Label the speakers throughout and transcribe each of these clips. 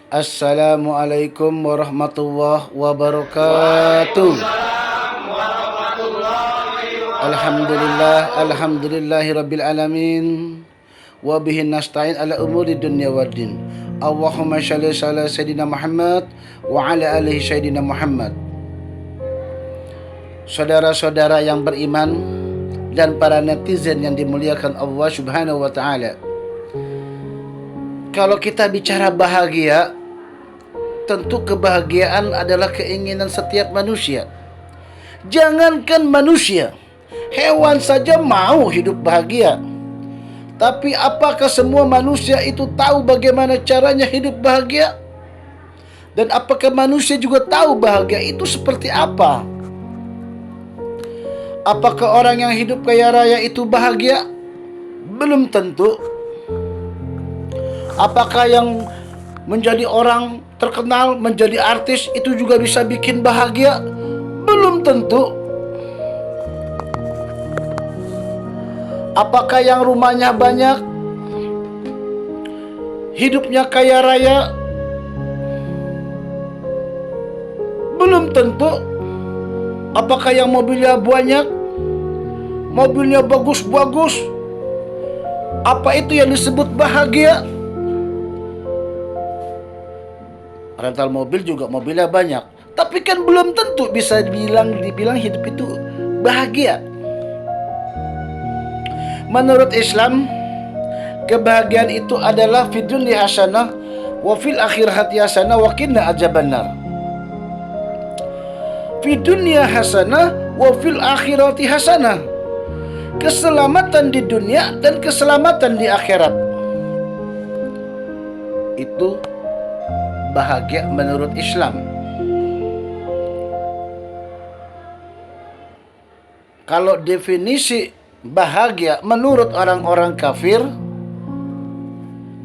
Speaker 1: Assalamualaikum warahmatullahi wabarakatuh. Alhamdulillahi rabbil alamin. Wa bihi nasta'in ala umuri dunya waddin. Allahumma shalli ala sayyidina Muhammad wa ala alihi sayyidina Muhammad. Saudara-saudara yang beriman dan para netizen yang dimuliakan Allah Subhanahu wa taala. Kalau kita bicara bahagia, tentu kebahagiaan adalah keinginan setiap manusia. Jangankan manusia, hewan saja mau hidup bahagia. Tapi apakah semua manusia itu tahu bagaimana caranya hidup bahagia? Dan apakah manusia juga tahu bahagia itu seperti apa? Apakah orang yang hidup kaya raya itu bahagia? Belum tentu. Apakah yang menjadi orang terkenal, menjadi artis itu juga bisa bikin bahagia? Belum tentu. Apakah yang rumahnya banyak, hidupnya kaya raya? Belum tentu. Apakah yang mobilnya banyak, mobilnya bagus-bagus, apa itu yang disebut bahagia? Rental mobil juga mobilnya banyak, tapi kan belum tentu bisa dibilang hidup itu bahagia. Menurut Islam, kebahagiaan itu adalah fid dunya hasanah wa fil akhirati hasanah wa qina adzabannar. Fid dunya hasanah wa fil akhirati hasanah. Keselamatan di dunia dan keselamatan di akhirat. Itu bahagia menurut Islam. Kalau definisi bahagia menurut orang-orang kafir,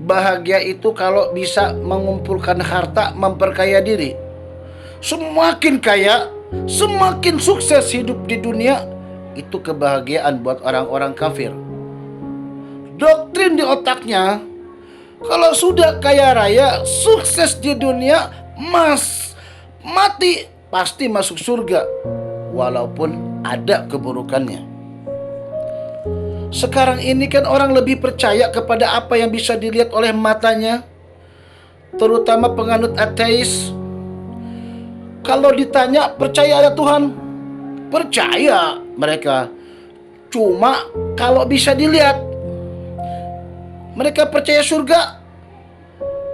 Speaker 1: bahagia itu kalau bisa mengumpulkan harta, memperkaya diri. Semakin kaya, semakin sukses hidup di dunia, itu kebahagiaan buat orang-orang kafir. Doktrin di otaknya, kalau sudah kaya raya, sukses di dunia, mati pasti masuk surga, walaupun ada keburukannya. Sekarang ini kan orang lebih percaya kepada apa yang bisa dilihat oleh matanya, terutama penganut ateis. Kalau ditanya percaya ada Tuhan, percaya mereka. Cuma kalau bisa dilihat, mereka percaya surga,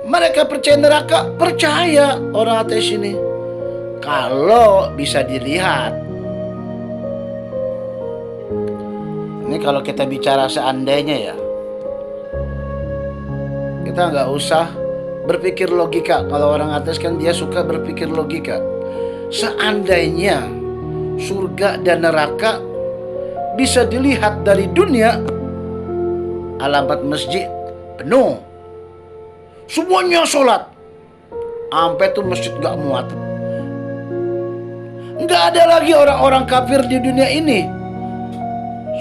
Speaker 1: mereka percaya neraka, percaya orang ateis ini. Kalau bisa dilihat. Ini kalau kita bicara seandainya ya, kita nggak usah berpikir logika. Kalau orang ateis kan dia suka berpikir logika. Seandainya surga dan neraka bisa dilihat dari dunia, alamat masjid penuh, semuanya sholat, sampai tuh masjid gak muat. Nggak ada lagi orang-orang kafir di dunia ini.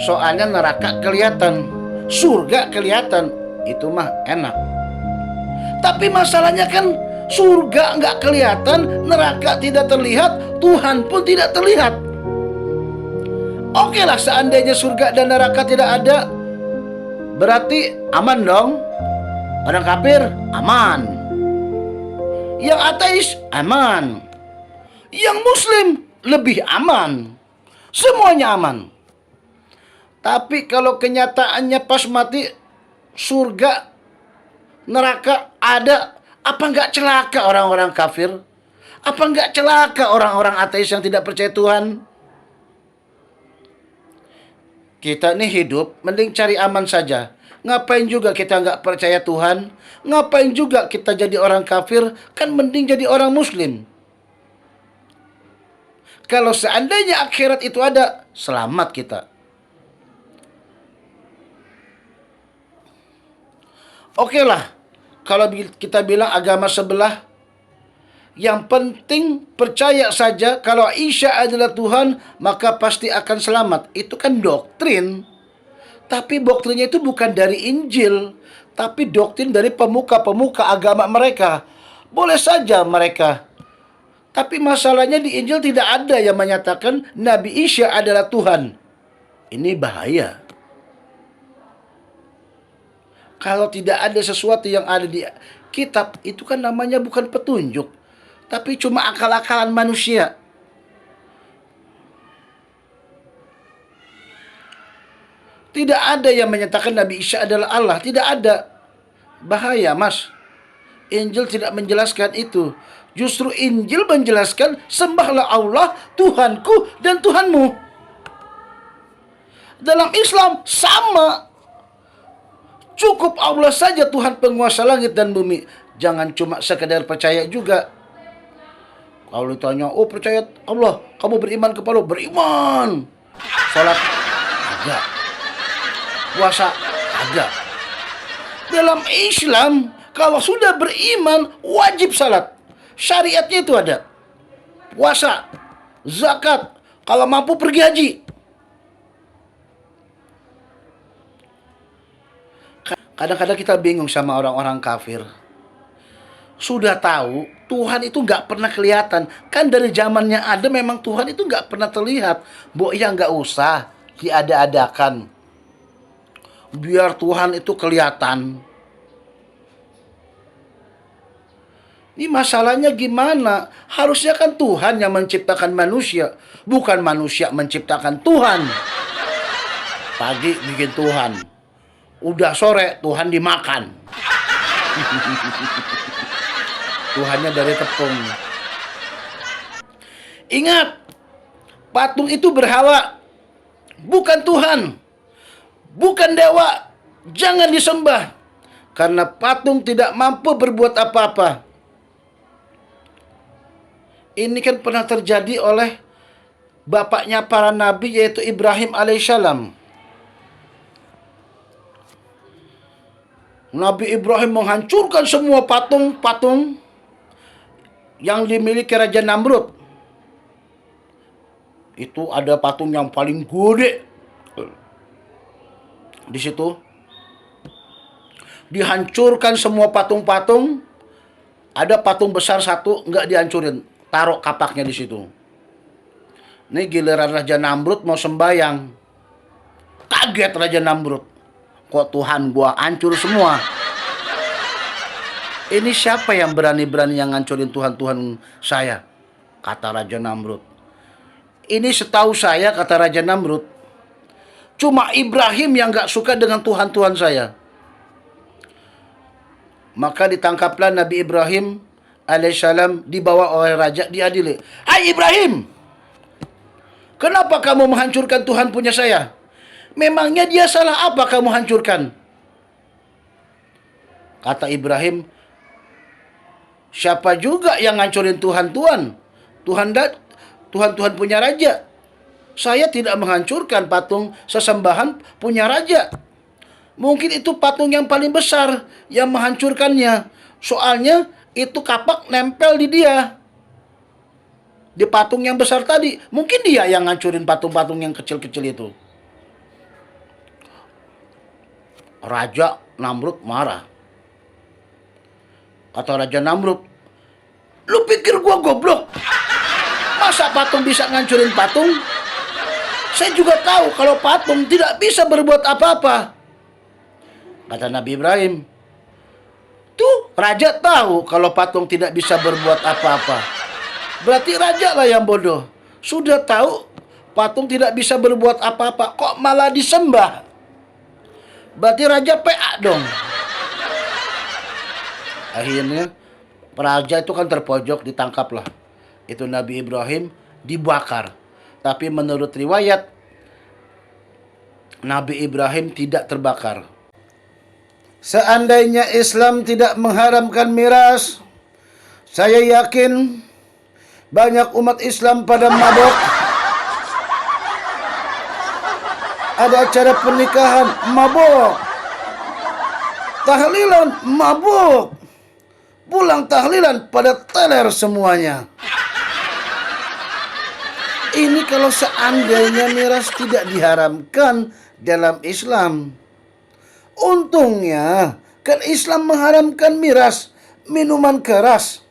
Speaker 1: Soalnya neraka kelihatan, surga kelihatan, itu mah enak. Tapi masalahnya kan surga nggak kelihatan, neraka tidak terlihat, Tuhan pun tidak terlihat. Oke lah, seandainya surga dan neraka tidak ada, berarti aman dong. Orang kafir aman, yang ateis aman, yang muslim lebih aman, semuanya aman. Tapi kalau kenyataannya pas mati, surga, neraka ada, apa nggak celaka orang-orang kafir? Apa nggak celaka orang-orang ateis yang tidak percaya Tuhan? Kita nih hidup, mending cari aman saja. Ngapain juga kita nggak percaya Tuhan? Ngapain juga kita jadi orang kafir? Kan mending jadi orang muslim. Kalau seandainya akhirat itu ada, selamat kita. Oke lah, kalau kita bilang agama sebelah, yang penting percaya saja kalau Isa adalah Tuhan, maka pasti akan selamat. Itu kan doktrin. Tapi doktrinnya itu bukan dari Injil, tapi doktrin dari pemuka-pemuka agama mereka. boleh saja mereka. Tapi masalahnya di Injil tidak ada yang menyatakan Nabi Isa adalah Tuhan. Ini bahaya. Kalau tidak ada sesuatu yang ada di kitab, itu kan namanya bukan petunjuk, tapi cuma akal-akalan manusia. Tidak ada yang menyatakan Nabi Isa adalah Allah. Tidak ada. Bahaya, Mas. Injil tidak menjelaskan itu. Justru Injil menjelaskan, sembahlah Allah, Tuhanku dan Tuhanmu. Dalam Islam sama. Cukup Allah saja Tuhan penguasa langit dan bumi. Jangan cuma sekedar percaya juga. Kalau ditanya, oh percaya Allah, kamu beriman kepada Allah? Beriman. Salat ada. Puasa ada. Dalam Islam, kalau sudah beriman, wajib salat. Syariatnya itu ada. Puasa, zakat, kalau mampu pergi haji. Kadang-kadang kita bingung sama orang-orang kafir. Sudah tahu Tuhan itu nggak pernah kelihatan. Kan dari zamannya ada memang Tuhan itu nggak pernah terlihat. Ya nggak usah diada-adakan. Biar Tuhan itu kelihatan. Ini masalahnya gimana? Harusnya kan Tuhan yang menciptakan manusia, bukan manusia menciptakan Tuhan. Pagi bikin Tuhan, udah sore Tuhan dimakan. Tuhannya dari tepung. Ingat, patung itu berhala, bukan Tuhan, bukan dewa. Jangan disembah, karena patung tidak mampu berbuat apa-apa. Ini kan pernah terjadi oleh bapaknya para nabi, yaitu Ibrahim alaihissalam. Nabi Ibrahim menghancurkan semua patung-patung yang dimiliki Raja Namrud. Itu ada patung yang paling gede di situ. Dihancurkan semua patung-patung. Ada patung besar satu nggak dihancurin, taruh kapaknya di situ. Ini giliran Raja Namrud mau sembayang. Kaget Raja Namrud. Kok Tuhan gua hancur semua? Ini siapa yang berani-berani yang ngancurin Tuhan-Tuhan saya? Kata Raja Namrud. Ini setahu saya, kata Raja Namrud, cuma Ibrahim yang gak suka dengan Tuhan-Tuhan saya. Maka ditangkaplah Nabi Ibrahim alaihissalam, dibawa oleh raja, diadili. Hai Ibrahim, kenapa kamu menghancurkan Tuhan punya saya? Memangnya dia salah apa kamu hancurkan? Kata Ibrahim, siapa juga yang ngancurin Tuhan-Tuhan? Tuhan punya raja. Saya tidak menghancurkan patung sesembahan punya raja. Mungkin itu patung yang paling besar yang menghancurkannya. Soalnya itu kapak nempel di dia. Di patung yang besar tadi. Mungkin dia yang ngancurin patung-patung yang kecil-kecil itu. Raja Namrud marah. Kata Raja Namrud, lu pikir gua goblok? Masa patung bisa ngancurin patung? Saya juga tahu kalau patung tidak bisa berbuat apa-apa. Kata Nabi Ibrahim, tuh raja tahu kalau patung tidak bisa berbuat apa-apa. Berarti raja lah yang bodoh. Sudah tahu patung tidak bisa berbuat apa-apa, kok malah disembah? Berarti raja PA dong. Akhirnya raja itu kan terpojok, ditangkaplah. Itu Nabi Ibrahim dibakar. Tapi menurut riwayat, Nabi Ibrahim tidak terbakar. Seandainya Islam tidak mengharamkan miras, saya yakin banyak umat Islam pada mabok. Ada acara pernikahan, mabok. Tahlilan, mabok. Pulang tahlilan pada teler semuanya. Ini kalau seandainya miras tidak diharamkan dalam Islam. Untungnya kan Islam mengharamkan miras. minuman keras.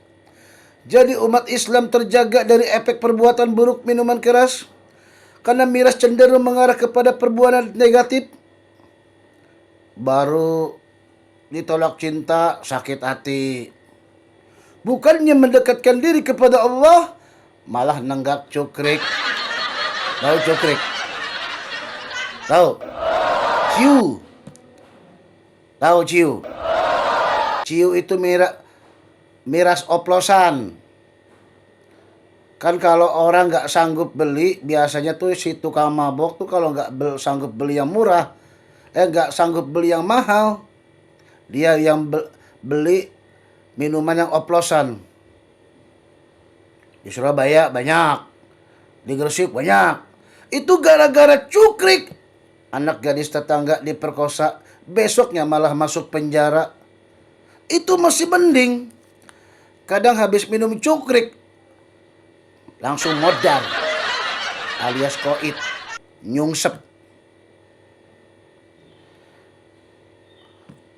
Speaker 1: Jadi umat Islam terjaga dari efek perbuatan buruk minuman keras karena miras cenderung mengarah kepada perbuatan negatif. Baru ditolak cinta, sakit hati. Bukannya mendekatkan diri kepada Allah, malah nenggak cukrik. Tahu cukrik? Tahu? Ciu. Tahu ciu? Ciu itu miras oplosan. Kan kalau orang nggak sanggup beli, biasanya tuh si tukang mabok tuh kalau nggak sanggup beli yang murah, nggak sanggup beli yang mahal, dia yang beli minuman yang oplosan. Di Surabaya banyak, di Gresik banyak. Itu gara-gara cukrik. Anak gadis tetangga diperkosa, besoknya malah masuk penjara. Itu masih mending. Kadang habis minum cukrik, langsung modar, alias koit, nyungsep.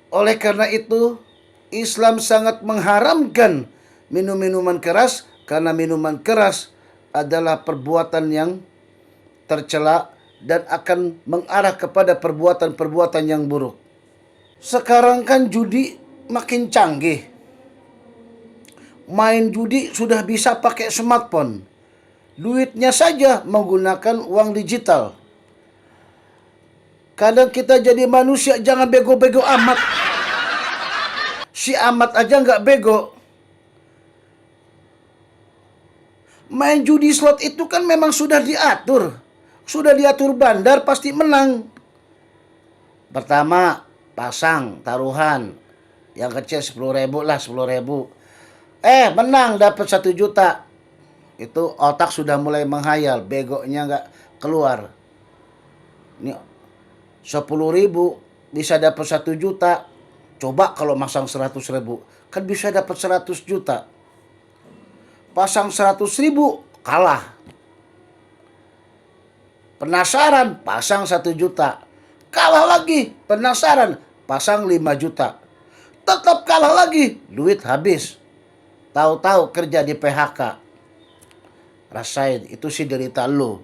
Speaker 1: Oleh karena itu, Islam sangat mengharamkan minum-minuman keras karena minuman keras adalah perbuatan yang tercela dan akan mengarah kepada perbuatan-perbuatan yang buruk. Sekarang kan judi makin canggih. Main judi sudah bisa pakai smartphone. Duitnya saja menggunakan uang digital. Kadang kita jadi manusia jangan bego-bego amat. Si amat aja nggak bego. Main judi slot itu kan memang sudah diatur. Sudah diatur bandar pasti menang. Pertama, pasang taruhan. Yang kecil 10.000 lah, 10.000. Menang dapat 1 juta. Itu otak sudah mulai menghayal, begonya nggak keluar. Ini 10.000 bisa dapat 1 juta. Coba kalau masang 100.000, kan bisa dapat 100 juta. Pasang 100.000, kalah. Penasaran, pasang 1 juta. Kalah lagi, penasaran, pasang 5 juta. Tetap kalah lagi, duit habis. Tahu-tahu kerja di PHK. Rasain, itu sih derita lo.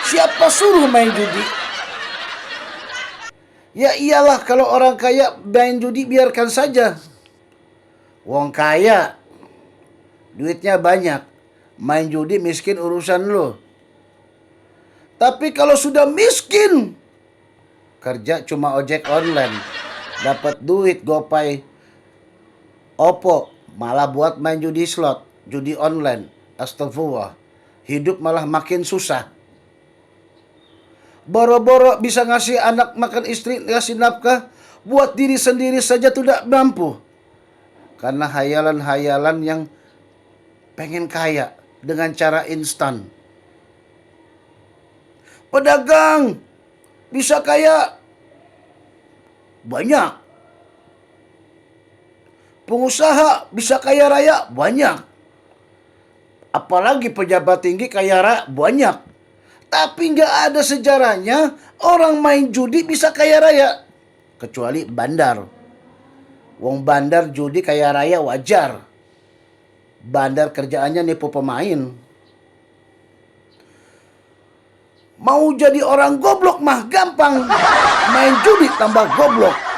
Speaker 1: Siapa suruh main judi? Ya iyalah, kalau orang kaya main judi biarkan saja. Wong kaya, duitnya banyak. Main judi miskin urusan lo. Tapi kalau sudah miskin, kerja cuma ojek online. Dapat duit gopay, Oppo, malah buat main judi slot, judi online. Astagfirullah. Hidup malah makin susah. Boro-boro bisa ngasih anak makan, istri ngasih nafkah, buat diri sendiri saja tidak mampu. Karena hayalan-hayalan yang pengen kaya dengan cara instan. Pedagang bisa kaya banyak. Pengusaha bisa kaya raya banyak. Apalagi pejabat tinggi kaya raya banyak. Tapi nggak ada sejarahnya orang main judi bisa kaya raya. Kecuali bandar. Wong bandar judi kaya raya wajar. Bandar kerjaannya nipu pemain. Mau jadi orang goblok mah gampang. Main judi tambah goblok.